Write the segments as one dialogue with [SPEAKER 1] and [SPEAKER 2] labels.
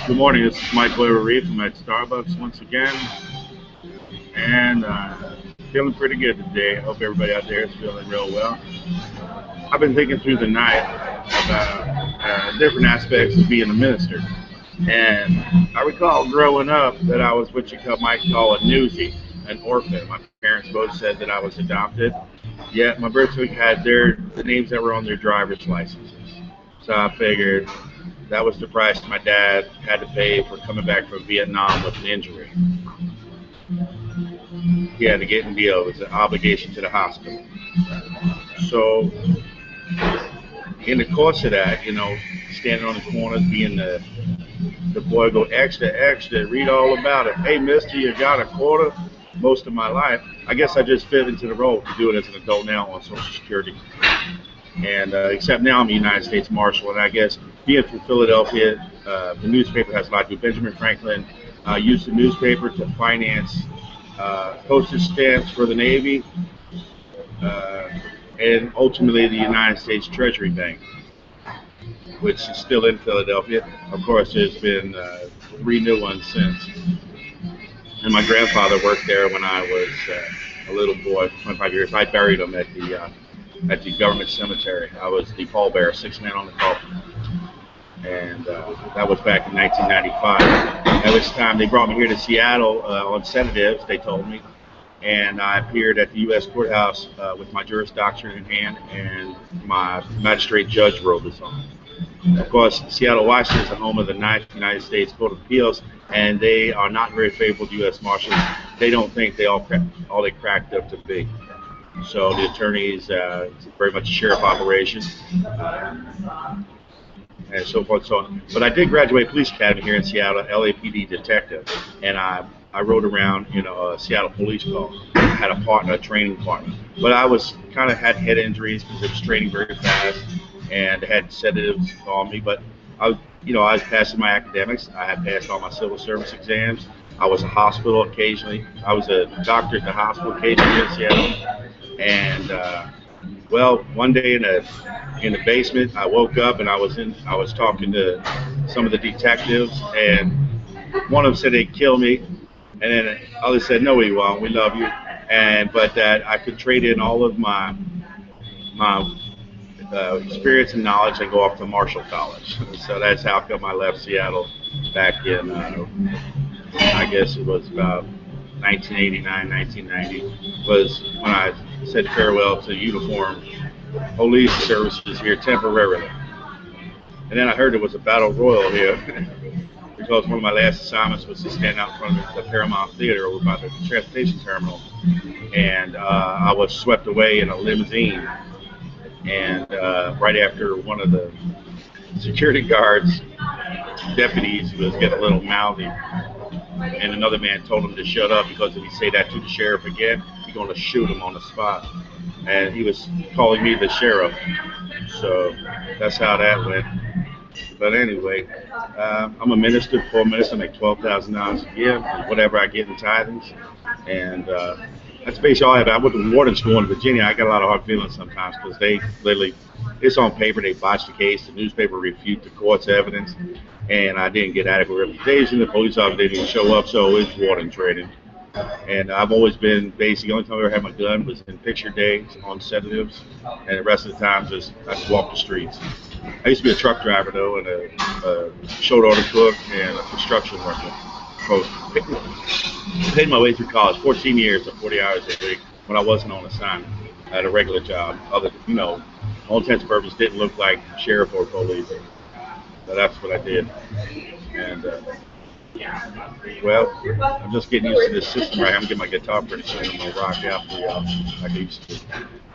[SPEAKER 1] Good morning. This is Mike Blair Reef. I'm at Starbucks once again, and feeling pretty good today. Hope everybody out there is feeling real well. I've been thinking through the night about different aspects of being a minister, and I recall growing up that I was what you might call a newsie, an orphan. My parents both said that I was adopted, yet my birth certificate had the names that were on their driver's licenses. So I figured that was the price my dad had to pay for coming back from Vietnam with an injury. He had to get and deal. It was an obligation to the hospital. So in the course of that, standing on the corners, being the boy, go extra, extra, read all about it. Hey, mister, you got a quarter? Most of my life, I guess I just fit into the role to do it as an adult now on Social Security. And except now I'm a United States Marshal, and I guess being from Philadelphia, the newspaper has a lot to do. Benjamin Franklin used the newspaper to finance postage stamps for the Navy, and ultimately the United States Treasury Bank, which is still in Philadelphia. Of course, there's been 3 new ones since. And my grandfather worked there when I was a little boy, 25 years. I buried him at the government cemetery. I was the pallbearer, 6th man on the coffin. And that was back in 1995. At which time they brought me here to Seattle on sedatives, they told me. And I appeared at the U.S. courthouse with my Juris Doctorate in hand and my magistrate judge robe is on. Of course, Seattle, Washington is the home of the 9th United States Court of Appeals, and they are not very favorable to U.S. Marshals. They don't think they all they cracked up to be. So the attorneys, it's very much a sheriff operation, and so forth and so on. But I did graduate police academy here in Seattle, LAPD detective, and I rode around in a Seattle police car. I had a partner, a training partner. But I was had head injuries because I was training very fast and had sedatives on me. But I was passing my academics. I had passed all my civil service exams. I was a hospital occasionally. I was a doctor at the hospital occasionally in Seattle. And one day in the basement, I woke up and I was talking to some of the detectives, and one of them said they'd kill me, and then others said, no, we won't. We love you, but that I could trade in all of my experience and knowledge and go off to Marshall College. So that's how come I left Seattle back in I guess it was about 1989, 1990 was when I said farewell to uniformed police services here temporarily. And then I heard there was a battle royal here because one of my last assignments was to stand out in front of the Paramount Theater over by the transportation terminal. And I was swept away in a limousine. And right after one of the security guards, deputies, was getting a little mouthy, and another man told him to shut up because if he say that to the sheriff again, he's going to shoot him on the spot. And he was calling me the sheriff. So that's how that went. But anyway, I'm a minister, full minister, make $12,000 a year, whatever I get in tithings. And that's basically all I have. I went to warden school in Virginia. I got a lot of hard feelings sometimes because they literally, it's on paper, they botched the case, the newspaper refute the court's evidence, and I didn't get adequate representation. The police officer didn't even show up, so it's warden training. And I've always been basically, the only time I ever had my gun was in picture days on sedatives, and the rest of the time just I just walk the streets. I used to be a truck driver though, and a short order cook, and a construction worker. So paid my way through college, 14 years of 40 hours a week when I wasn't on assignment. I had a regular job. All intents and purposes didn't look like sheriff or police. But that's what I did. And I'm just getting used to this system right. I'm getting my guitar pretty soon. I'm gonna rock out for y'all like I used to.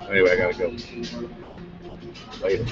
[SPEAKER 1] Anyway, I gotta go. Later.